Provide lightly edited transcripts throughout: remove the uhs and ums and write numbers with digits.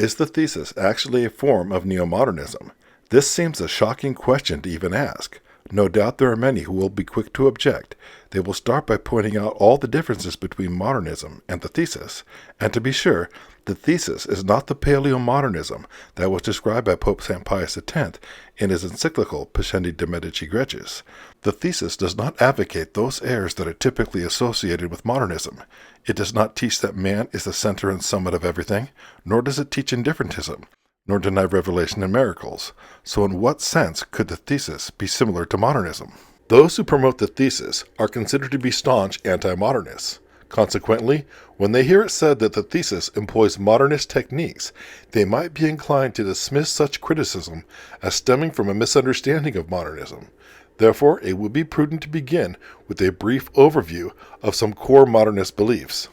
Is the thesis actually a form of Neo-Modernism? This seems a shocking question to even ask. No doubt there are many who will be quick to object. They will start by pointing out all the differences between modernism and the thesis. And to be sure, the thesis is not the paleo-modernism that was described by Pope St. Pius X in his encyclical Pascendi de Medici Gregis. The thesis does not advocate those errors that are typically associated with modernism. It does not teach that man is the center and summit of everything, nor does it teach indifferentism, nor deny revelation and miracles. So in what sense could the thesis be similar to modernism? Those who promote the thesis are considered to be staunch anti-modernists. Consequently, when they hear it said that the thesis employs modernist techniques, they might be inclined to dismiss such criticism as stemming from a misunderstanding of modernism. Therefore, it would be prudent to begin with a brief overview of some core modernist beliefs.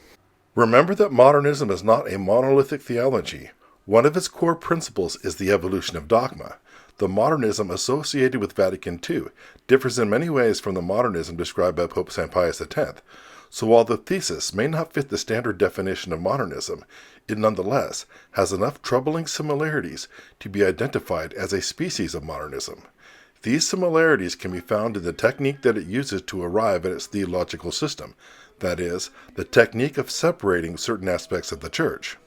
Remember that modernism is not a monolithic theology. One of its core principles is the evolution of dogma. The modernism associated with Vatican II differs in many ways from the modernism described by Pope St. Pius X. So while the thesis may not fit the standard definition of modernism, it nonetheless has enough troubling similarities to be identified as a species of modernism. These similarities can be found in the technique that it uses to arrive at its theological system, that is, the technique of separating certain aspects of the Church.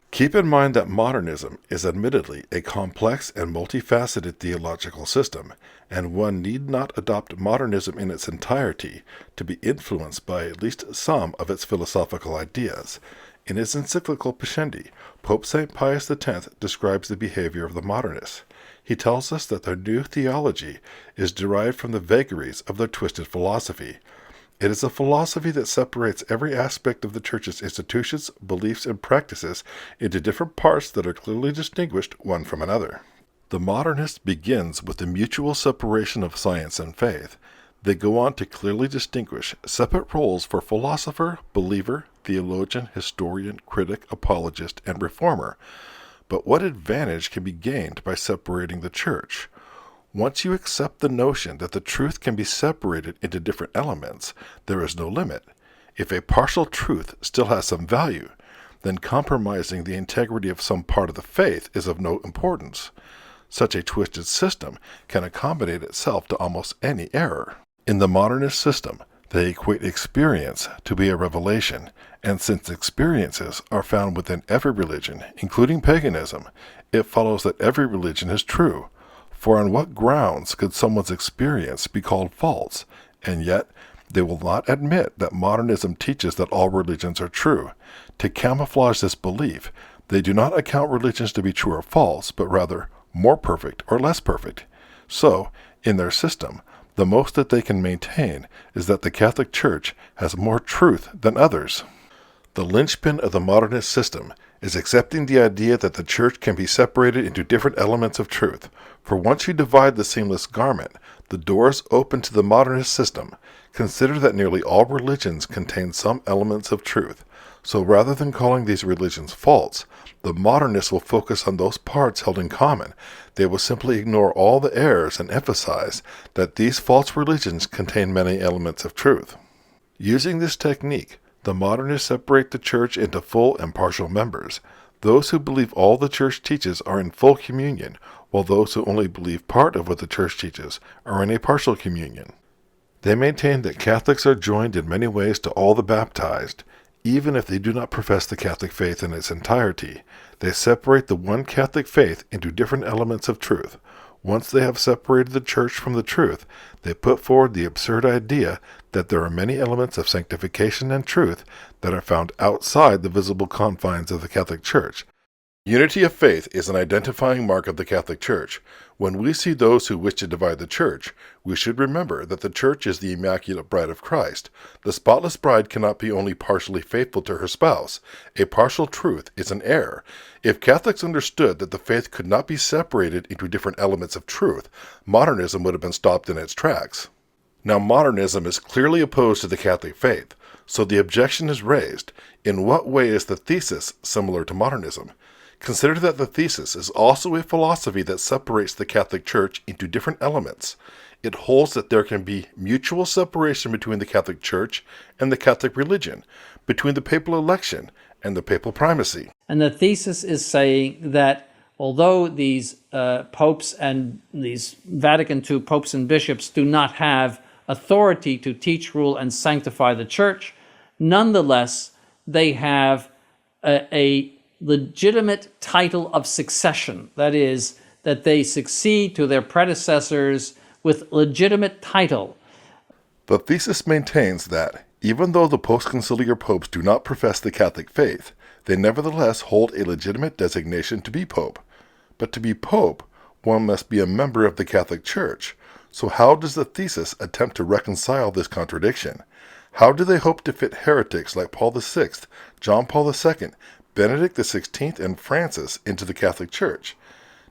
Keep in mind that modernism is admittedly a complex and multifaceted theological system, and one need not adopt modernism in its entirety to be influenced by at least some of its philosophical ideas. In his encyclical Pascendi, Pope St. Pius X describes the behavior of the modernists. He tells us that their new theology is derived from the vagaries of their twisted philosophy. It is a philosophy that separates every aspect of the Church's institutions, beliefs, and practices into different parts that are clearly distinguished one from another. The modernist begins with the mutual separation of science and faith. They go on to clearly distinguish separate roles for philosopher, believer, theologian, historian, critic, apologist, and reformer. But what advantage can be gained by separating the Church? Once you accept the notion that the truth can be separated into different elements, there is no limit. If a partial truth still has some value, then compromising the integrity of some part of the faith is of no importance. Such a twisted system can accommodate itself to almost any error. In the modernist system, they equate experience to be a revelation, and since experiences are found within every religion, including paganism, it follows that every religion is true. For on what grounds could someone's experience be called false? And yet, they will not admit that modernism teaches that all religions are true. To camouflage this belief, they do not account religions to be true or false, but rather more perfect or less perfect. So, in their system, the most that they can maintain is that the Catholic Church has more truth than others. The linchpin of the modernist system is accepting the idea that the Church can be separated into different elements of truth. For once you divide the seamless garment, the door is open to the modernist system. Consider that nearly all religions contain some elements of truth. So rather than calling these religions false, the modernists will focus on those parts held in common. They will simply ignore all the errors and emphasize that these false religions contain many elements of truth. Using this technique, the modernists separate the Church into full and partial members. Those who believe all the Church teaches are in full communion, while those who only believe part of what the Church teaches are in a partial communion. They maintain that Catholics are joined in many ways to all the baptized, even if they do not profess the Catholic faith in its entirety. They separate the one Catholic faith into different elements of truth. Once they have separated the Church from the truth, they put forward the absurd idea that there are many elements of sanctification and truth that are found outside the visible confines of the Catholic Church. Unity of faith is an identifying mark of the Catholic Church. When we see those who wish to divide the Church, we should remember that the Church is the Immaculate Bride of Christ. The spotless bride cannot be only partially faithful to her spouse. A partial truth is an error. If Catholics understood that the faith could not be separated into different elements of truth, modernism would have been stopped in its tracks. Now, modernism is clearly opposed to the Catholic faith, so the objection is raised: in what way is the thesis similar to modernism? Consider that the thesis is also a philosophy that separates the Catholic Church into different elements. It holds that there can be mutual separation between the Catholic Church and the Catholic religion, between the papal election and the papal primacy. And the thesis is saying that although these popes and these Vatican II popes and bishops do not have authority to teach, rule, and sanctify the church, nonetheless, they have a legitimate title of succession. That is, that they succeed to their predecessors with legitimate title. The thesis maintains that, even though the post-conciliar popes do not profess the Catholic faith, they nevertheless hold a legitimate designation to be pope. But to be pope, one must be a member of the Catholic Church. So how does the thesis attempt to reconcile this contradiction? How do they hope to fit heretics like Paul VI, John Paul II, Benedict XVI, and Francis into the Catholic Church?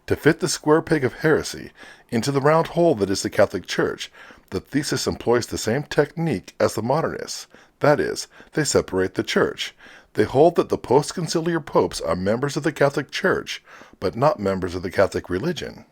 To fit the square peg of heresy into the round hole that is the Catholic Church, the thesis employs the same technique as the modernists. That is, they separate the Church. They hold that the post-conciliar popes are members of the Catholic Church, but not members of the Catholic religion.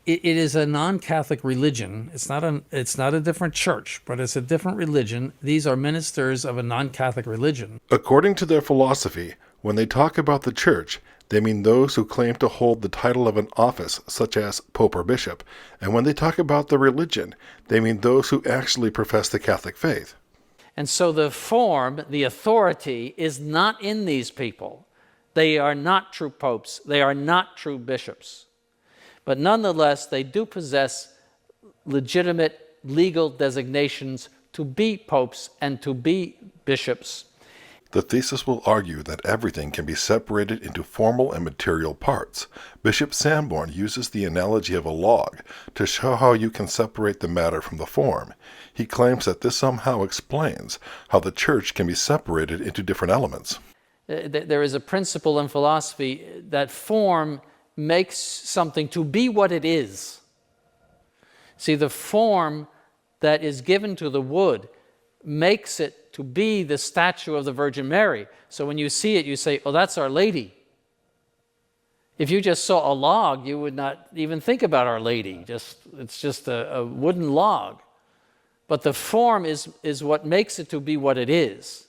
It is a non-Catholic religion. It's not a different church, but it's a different religion. These are ministers of a non-Catholic religion. According to their philosophy, when they talk about the Church, they mean those who claim to hold the title of an office, such as Pope or Bishop, and when they talk about the religion, they mean those who actually profess the Catholic faith. And so the form, the authority, is not in these people. They are not true popes. They are not true bishops. But nonetheless, they do possess legitimate legal designations to be popes and to be bishops. The thesis will argue that everything can be separated into formal and material parts. Bishop Sanborn uses the analogy of a log to show how you can separate the matter from the form. He claims that this somehow explains how the church can be separated into different elements. There is a principle in philosophy that form makes something to be what it is. See, the form that is given to the wood makes it to be the statue of the Virgin Mary. So when you see it, you say, oh, that's Our Lady. If you just saw a log, you would not even think about Our Lady. It's just a wooden log. But the form is what makes it to be what it is.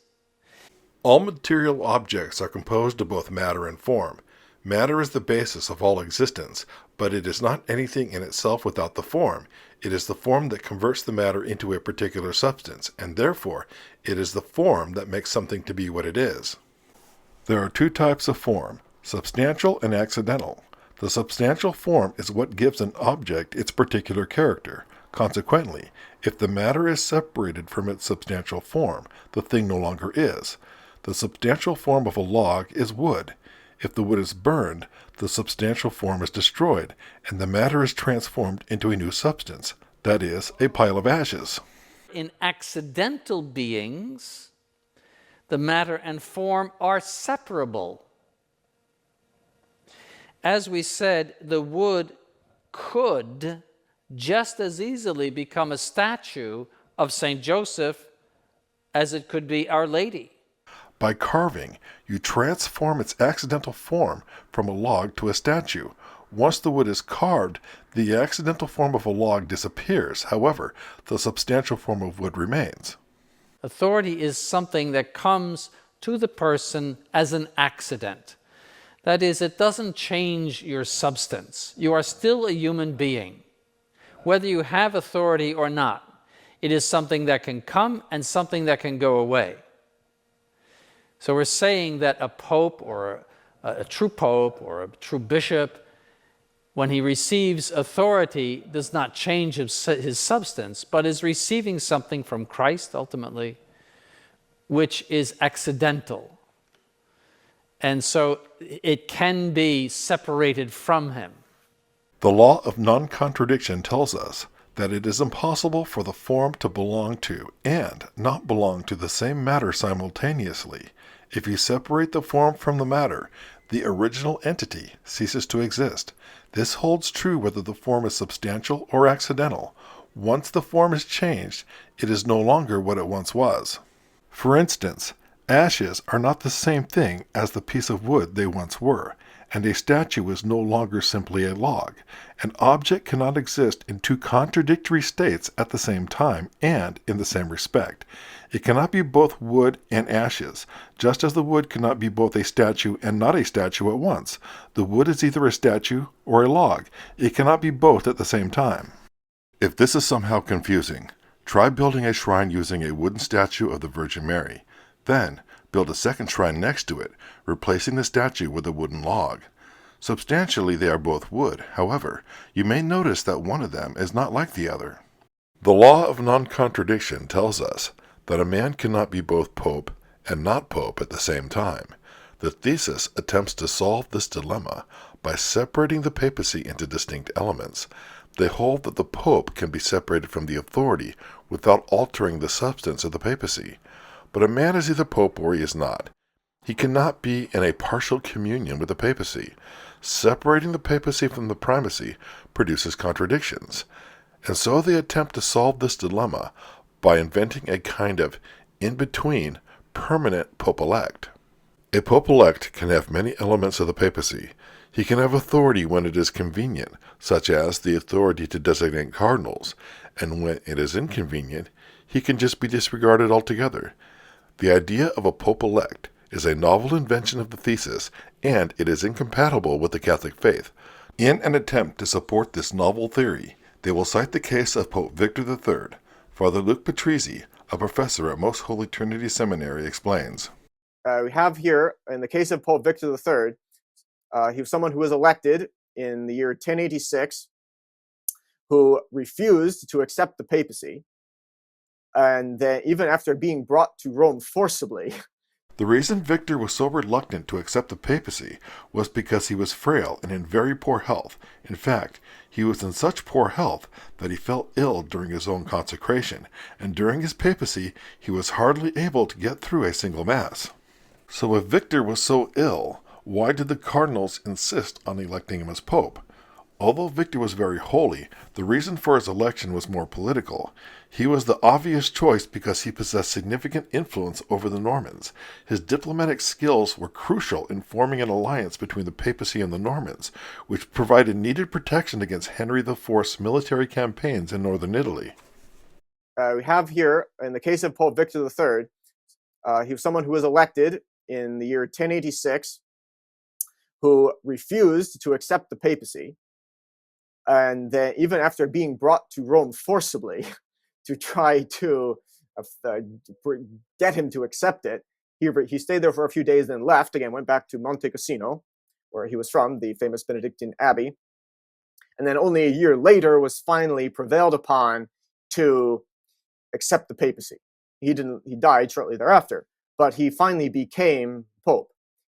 All material objects are composed of both matter and form. Matter is the basis of all existence, but it is not anything in itself without the form. It is the form that converts the matter into a particular substance, and therefore it is the form that makes something to be what it is. There are two types of form, substantial and accidental. The substantial form is what gives an object its particular character. Consequently, if the matter is separated from its substantial form, the thing no longer is. The substantial form of a log is wood. If the wood is burned, the substantial form is destroyed, and the matter is transformed into a new substance, that is, a pile of ashes. In accidental beings, the matter and form are separable. As we said, the wood could just as easily become a statue of St. Joseph as it could be Our Lady. By carving, you transform its accidental form from a log to a statue. Once the wood is carved, the accidental form of a log disappears. However, the substantial form of wood remains. Authority is something that comes to the person as an accident. That is, it doesn't change your substance. You are still a human being, whether you have authority or not. It is something that can come and something that can go away. So we're saying that a pope or a true pope or a true bishop, when he receives authority, does not change his substance, but is receiving something from Christ ultimately, which is accidental. And so it can be separated from him. The law of non-contradiction tells us that it is impossible for the form to belong to and not belong to the same matter simultaneously. If you separate the form from the matter, the original entity ceases to exist. This holds true whether the form is substantial or accidental. Once the form is changed, it is no longer what it once was. For instance, ashes are not the same thing as the piece of wood they once were. and a statue is no longer simply a log. An object cannot exist in two contradictory states at the same time and in the same respect. It cannot be both wood and ashes, just as the wood cannot be both a statue and not a statue at once. The wood is either a statue or a log. It cannot be both at the same time. If this is somehow confusing, try building a shrine using a wooden statue of the Virgin Mary. Then, build a second shrine next to it, replacing the statue with a wooden log. Substantially, they are both wood. However, you may notice that one of them is not like the other. The law of non-contradiction tells us that a man cannot be both pope and not pope at the same time. The Thesis attempts to solve this dilemma by separating the papacy into distinct elements. They hold that the pope can be separated from the authority without altering the substance of the papacy. But a man is either pope or he is not. He cannot be in a partial communion with the papacy. Separating the papacy from the primacy produces contradictions. And so they attempt to solve this dilemma by inventing a kind of in-between permanent pope-elect. A pope-elect can have many elements of the papacy. He can have authority when it is convenient, such as the authority to designate cardinals, and when it is inconvenient, he can just be disregarded altogether. The idea of a pope-elect is a novel invention of the Thesis, and it is incompatible with the Catholic faith. In an attempt to support this novel theory, they will cite the case of Pope Victor III. Father Luke Patrizzi, a professor at Most Holy Trinity Seminary, explains. We have here, in the case of Pope Victor III, he was someone who was elected in the year 1086, who refused to accept the papacy, and then even after being brought to Rome forcibly. The reason Victor was so reluctant to accept the papacy was because he was frail and in very poor health. In fact, he was in such poor health that he fell ill during his own consecration, and during his papacy he was hardly able to get through a single mass. So if Victor was so ill, why did the cardinals insist on electing him as pope? Although Victor was very holy, the reason for his election was more political. He was the obvious choice because he possessed significant influence over the Normans. His diplomatic skills were crucial in forming an alliance between the papacy and the Normans, which provided needed protection against Henry IV's military campaigns in northern Italy. We have here, in the case of Pope Victor III, he was someone who was elected in the year 1086, who refused to accept the papacy, and then even after being brought to Rome forcibly to try to get him to accept it, he stayed there for a few days, then left again, went back to Monte Cassino, where he was from, the famous Benedictine abbey, and then only a year later was finally prevailed upon to accept the papacy. He died shortly thereafter, but he finally became pope.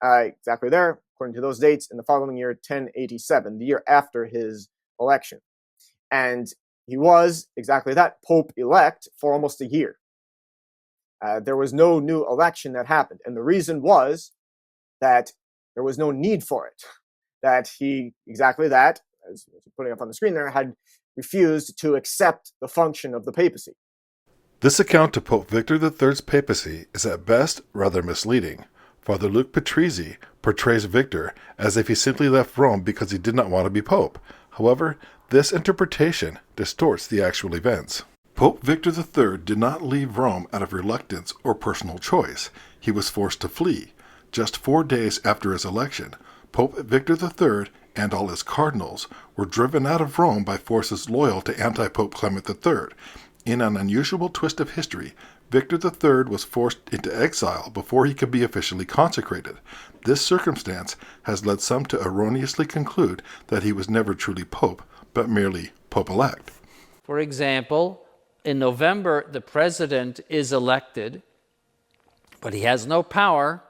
Exactly there, according to those dates, in the following year, 1087, the year after his election. And he was, exactly that, Pope-elect for almost a year. There was no new election that happened. And the reason was that there was no need for it. That he, exactly that, as putting up on the screen there, had refused to accept the function of the papacy. This account of Pope Victor III's papacy is at best rather misleading. Father Luke Patrizzi portrays Victor as if he simply left Rome because he did not want to be pope. However, this interpretation distorts the actual events. Pope Victor III did not leave Rome out of reluctance or personal choice. He was forced to flee. Just 4 days after his election, Pope Victor III and all his cardinals were driven out of Rome by forces loyal to anti-Pope Clement III. In an unusual twist of history, Victor III was forced into exile before he could be officially consecrated. This circumstance has led some to erroneously conclude that he was never truly pope, but merely pope-elect. For example, in November, the president is elected, but he has no power.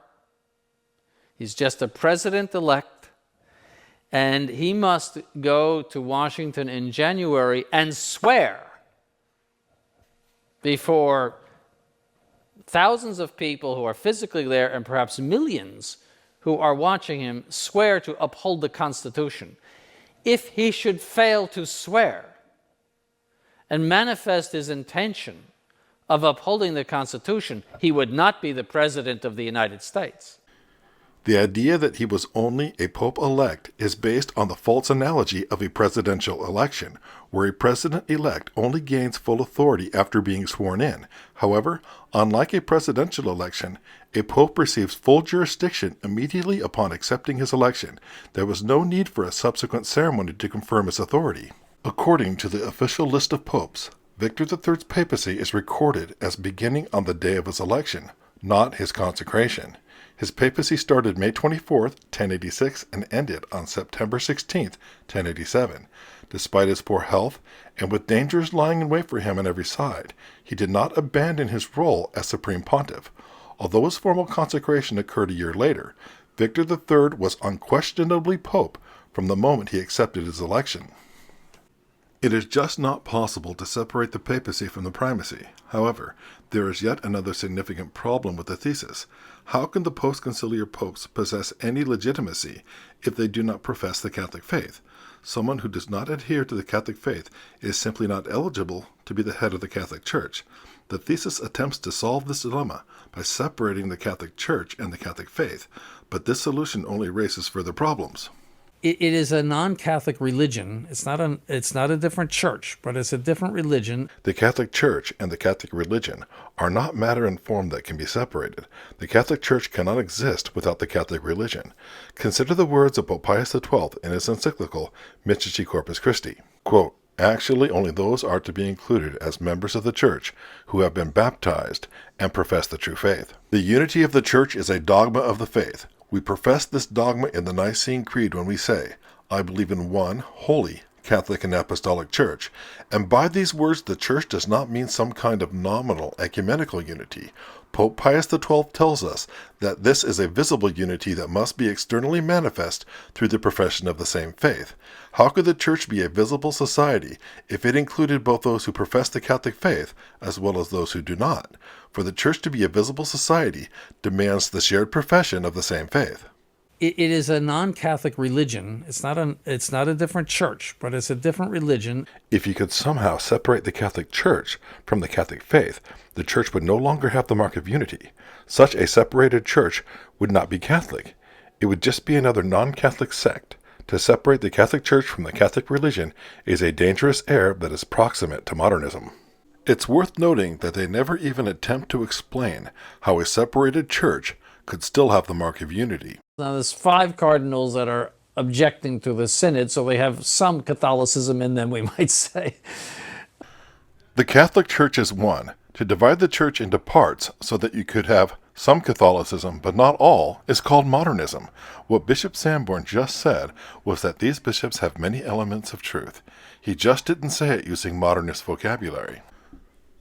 He's just a president-elect, and he must go to Washington in January and swear before thousands of people who are physically there and perhaps millions who are watching him, swear to uphold the Constitution. If he should fail to swear and manifest his intention of upholding the Constitution, he would not be the President of the United States. The idea that he was only a pope-elect is based on the false analogy of a presidential election, where a president-elect only gains full authority after being sworn in. However, unlike a presidential election, a pope receives full jurisdiction immediately upon accepting his election. There was no need for a subsequent ceremony to confirm his authority. According to the official list of popes, Victor III's papacy is recorded as beginning on the day of his election, not his consecration. His papacy started May 24, 1086, and ended on September 16, 1087. Despite his poor health, and with dangers lying in wait for him on every side, he did not abandon his role as supreme pontiff. Although his formal consecration occurred a year later, Victor III was unquestionably pope from the moment he accepted his election. It is just not possible to separate the papacy from the primacy. However, there is yet another significant problem with the thesis. How can the post-conciliar popes possess any legitimacy if they do not profess the Catholic faith? Someone who does not adhere to the Catholic faith is simply not eligible to be the head of the Catholic Church. The thesis attempts to solve this dilemma by separating the Catholic Church and the Catholic faith, but this solution only raises further problems. It is a non-Catholic religion. It's not a different church, but it's a different religion. The Catholic Church and the Catholic religion are not matter and form that can be separated. The Catholic Church cannot exist without the Catholic religion. Consider the words of Pope Pius XII in his encyclical Mystici Corpus Christi. Quote, "Actually, only those are to be included as members of the Church who have been baptized and profess the true faith. The unity of the Church is a dogma of the faith. We profess this dogma in the Nicene Creed when we say, 'I believe in one, holy, Catholic and Apostolic Church,' and by these words the Church does not mean some kind of nominal ecumenical unity. Pope Pius XII tells us that this is a visible unity that must be externally manifest through the profession of the same faith. How could the Church be a visible society if it included both those who profess the Catholic faith as well as those who do not? For the Church to be a visible society demands the shared profession of the same faith." It is a non-Catholic religion. It's not a different church, but it's a different religion. If you could somehow separate the Catholic Church from the Catholic faith, the Church would no longer have the mark of unity. Such a separated Church would not be Catholic. It would just be another non-Catholic sect. To separate the Catholic Church from the Catholic religion is a dangerous error that is proximate to modernism. It's worth noting that they never even attempt to explain how a separated church could still have the mark of unity. Now, there's 5 cardinals that are objecting to the synod, so they have some Catholicism in them, we might say. The Catholic Church is one. To divide the Church into parts so that you could have some Catholicism, but not all, is called modernism. What Bishop Sanborn just said was that these bishops have many elements of truth. He just didn't say it using modernist vocabulary.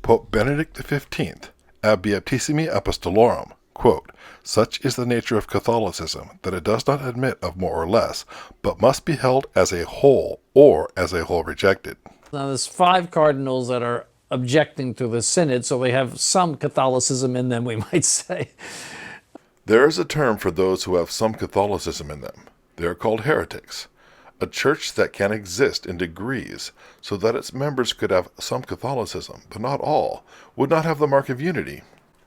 Pope Benedict XV, Ab Beatissimi Apostolorum, quote, "Such is the nature of Catholicism that it does not admit of more or less, but must be held as a whole or as a whole rejected." Now, there's 5 cardinals that are objecting to the synod, so they have some Catholicism in them, we might say. There is a term for those who have some Catholicism in them. They are called heretics. A church that can exist in degrees so that its members could have some Catholicism, but not all, would not have the mark of unity.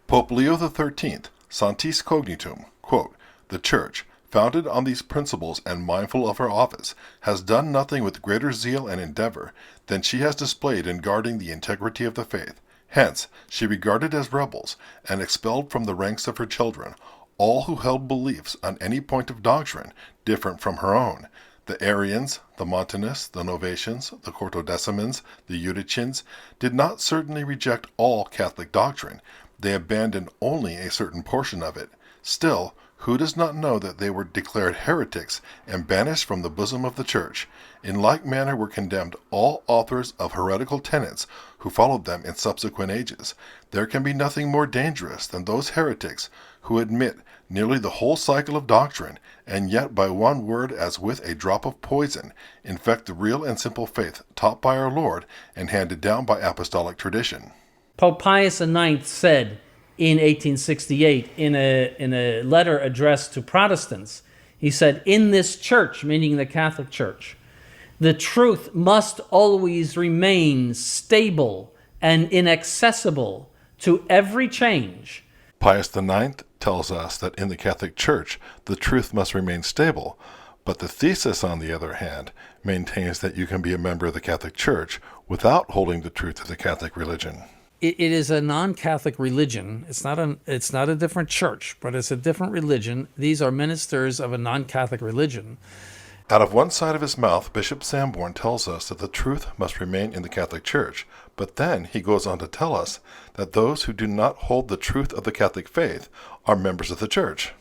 Pope Leo XIII, Sanctis Cognitum, quote, "The Church, founded on these principles and mindful of her office, has done nothing with greater zeal and endeavor than she has displayed in guarding the integrity of the faith. Hence, she regarded as rebels and expelled from the ranks of her children all who held beliefs on any point of doctrine different from her own. The Arians, the Montanists, the Novatians, the Quartodecimans, the Eutychians did not certainly reject all Catholic doctrine. They abandoned only a certain portion of it. Still, who does not know that they were declared heretics and banished from the bosom of the Church? In like manner were condemned all authors of heretical tenets who followed them in subsequent ages. There can be nothing more dangerous than those heretics who admit nearly the whole cycle of doctrine, and yet by one word as with a drop of poison, infect the real and simple faith taught by our Lord and handed down by apostolic tradition." Pope Pius IX said in 1868, in a letter addressed to Protestants, he said, "In this church," meaning the Catholic Church, "the truth must always remain stable and inaccessible to every change." Pius IX tells us that in the Catholic Church, the truth must remain stable, but the Thesis, on the other hand, maintains that you can be a member of the Catholic Church without holding the truth of the Catholic religion. It is a non-Catholic religion. It's not a different church, but it's a different religion. These are ministers of a non-Catholic religion. Out of one side of his mouth, Bishop Sanborn tells us that the truth must remain in the Catholic Church, but then he goes on to tell us that those who do not hold the truth of the Catholic faith are members of the Church.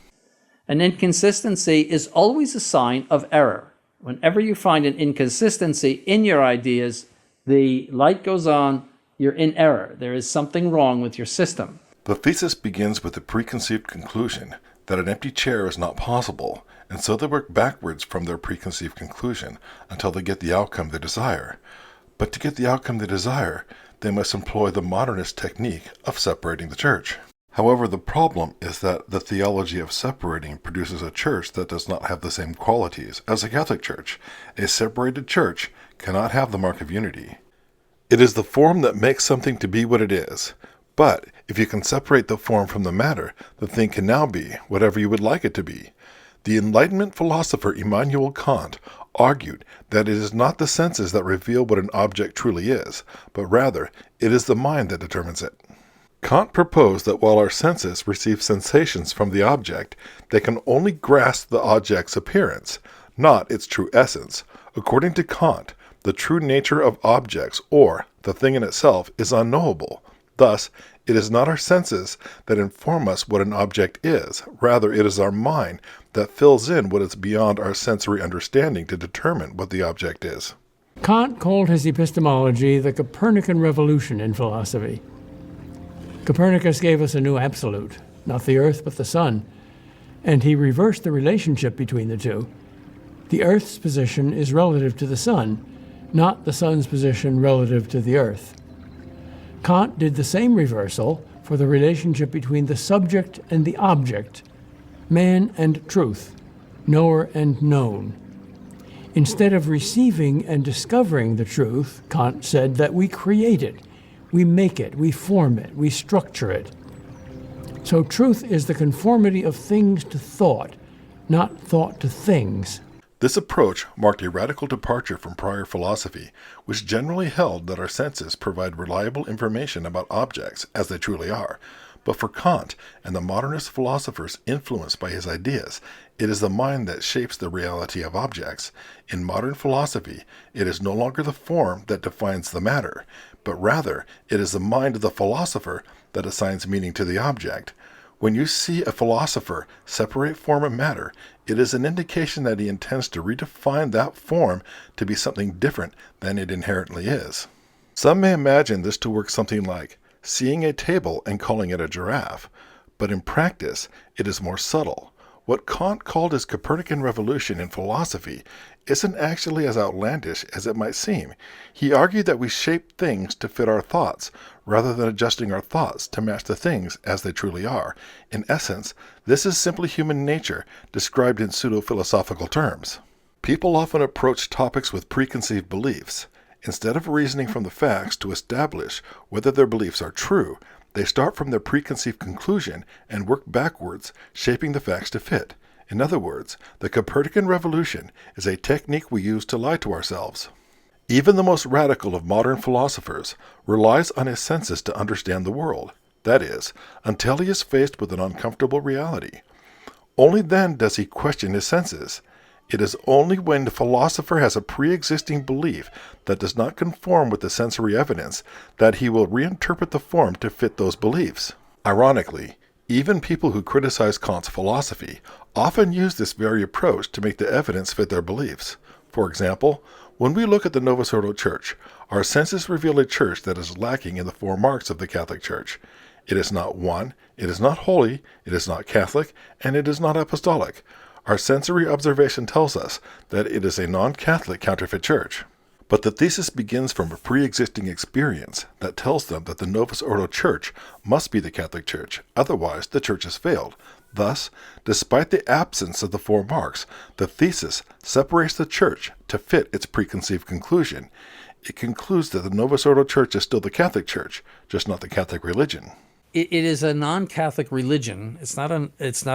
An inconsistency is always a sign of error. Whenever you find an inconsistency in your ideas, the light goes on, you're in error. There is something wrong with your system. The thesis begins with the preconceived conclusion that an empty chair is not possible, and so they work backwards from their preconceived conclusion until they get the outcome they desire. But to get the outcome they desire, they must employ the modernist technique of separating the church. However, the problem is that the theology of separating produces a church that does not have the same qualities as a Catholic church. A separated church cannot have the mark of unity. It is the form that makes something to be what it is. But if you can separate the form from the matter, the thing can now be whatever you would like it to be. The Enlightenment philosopher Immanuel Kant argued that it is not the senses that reveal what an object truly is, but rather it is the mind that determines it. Kant proposed that while our senses receive sensations from the object, they can only grasp the object's appearance, not its true essence. According to Kant, the true nature of objects, or the thing in itself, is unknowable. Thus, it is not our senses that inform us what an object is. Rather, it is our mind that fills in what is beyond our sensory understanding to determine what the object is. Kant called his epistemology the Copernican revolution in philosophy. Copernicus gave us a new absolute, not the earth but the sun, and he reversed the relationship between the two. The earth's position is relative to the sun, not the sun's position relative to the earth. Kant did the same reversal for the relationship between the subject and the object, man and truth, knower and known. Instead of receiving and discovering the truth, Kant said that we create it, we make it, we form it, we structure it. So truth is the conformity of things to thought, not thought to things. This approach marked a radical departure from prior philosophy, which generally held that our senses provide reliable information about objects as they truly are. But for Kant and the modernist philosophers influenced by his ideas, it is the mind that shapes the reality of objects. In modern philosophy, it is no longer the form that defines the matter, but rather it is the mind of the philosopher that assigns meaning to the object. When you see a philosopher separate form and matter, it is an indication that he intends to redefine that form to be something different than it inherently is. Some may imagine this to work something like seeing a table and calling it a giraffe, but in practice it is more subtle. What Kant called his Copernican revolution in philosophy isn't actually as outlandish as it might seem. He argued that we shape things to fit our thoughts, rather than adjusting our thoughts to match the things as they truly are. In essence, this is simply human nature, described in pseudo-philosophical terms. People often approach topics with preconceived beliefs. Instead of reasoning from the facts to establish whether their beliefs are true, they start from their preconceived conclusion and work backwards, shaping the facts to fit. In other words, the Copernican revolution is a technique we use to lie to ourselves. Even the most radical of modern philosophers relies on his senses to understand the world. That is, until he is faced with an uncomfortable reality. Only then does he question his senses. It is only when the philosopher has a pre-existing belief that does not conform with the sensory evidence that he will reinterpret the form to fit those beliefs. Ironically, even people who criticize Kant's philosophy often use this very approach to make the evidence fit their beliefs. For example, when we look at the Novus Ordo Church, our senses reveal a church that is lacking in the four marks of the Catholic Church. It is not one, it is not holy, it is not Catholic, and it is not apostolic. Our sensory observation tells us that it is a non-Catholic counterfeit church. But the thesis begins from a pre-existing experience that tells them that the Novus Ordo Church must be the Catholic Church, otherwise the church has failed. Thus, despite the absence of the four marks, the thesis separates the church to fit its preconceived conclusion. It concludes that the Novus Ordo Church is still the Catholic Church, just not the Catholic religion. it is a non-Catholic religion. It's not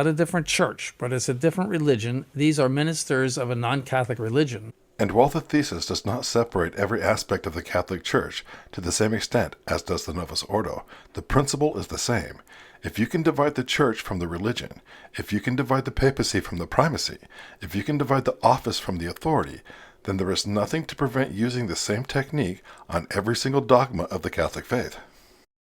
a different church, but it's a different religion. These are ministers of a non-Catholic religion. And while the thesis does not separate every aspect of the Catholic Church to the same extent as does the Novus Ordo, the principle is the same. If you can divide the Church from the religion, if you can divide the papacy from the primacy, if you can divide the office from the authority, then there is nothing to prevent using the same technique on every single dogma of the Catholic faith.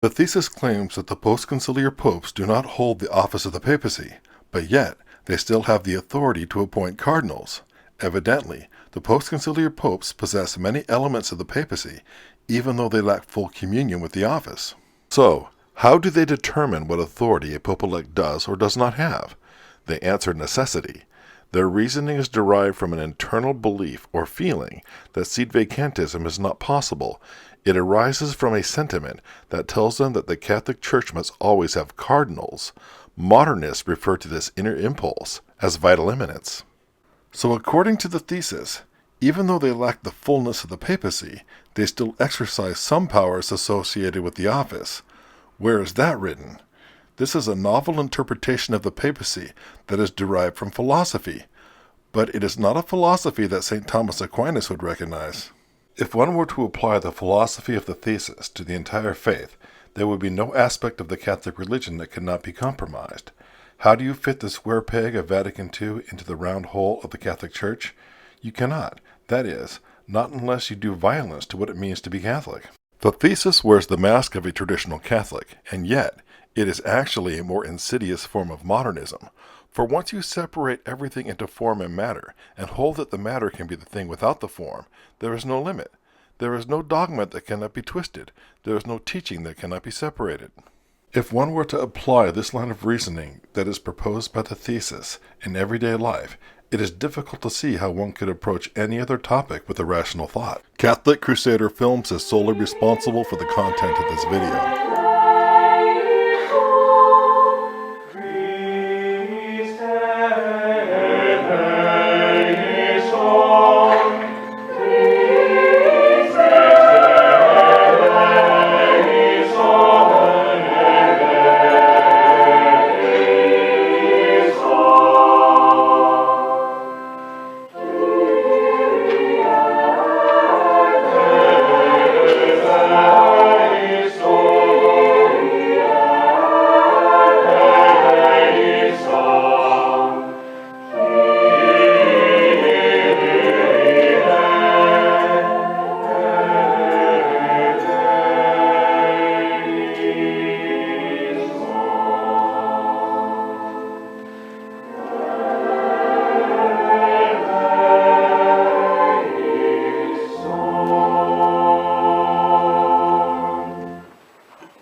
The thesis claims that the post-conciliar popes do not hold the office of the papacy, but yet they still have the authority to appoint cardinals. Evidently, the post-conciliar popes possess many elements of the papacy, even though they lack full communion with the office. So, how do they determine what authority a pope-elect does or does not have? They answer necessity. Their reasoning is derived from an internal belief or feeling that seat vacantism is not possible. It arises from a sentiment that tells them that the Catholic Church must always have cardinals. Modernists refer to this inner impulse as vital immanence. So according to the thesis, even though they lack the fullness of the papacy, they still exercise some powers associated with the office. Where is that written? This is a novel interpretation of the papacy that is derived from philosophy, but it is not a philosophy that St. Thomas Aquinas would recognize. If one were to apply the philosophy of the thesis to the entire faith, there would be no aspect of the Catholic religion that could not be compromised. How do you fit the square peg of Vatican II into the round hole of the Catholic Church? You cannot. That is, not unless you do violence to what it means to be Catholic. The thesis wears the mask of a traditional Catholic, and yet it is actually a more insidious form of modernism. For once you separate everything into form and matter, and hold that the matter can be the thing without the form, there is no limit. There is no dogma that cannot be twisted. There is no teaching that cannot be separated. If one were to apply this line of reasoning that is proposed by the thesis in everyday life, it is difficult to see how one could approach any other topic with a rational thought. Catholic Crusader Films is solely responsible for the content of this video.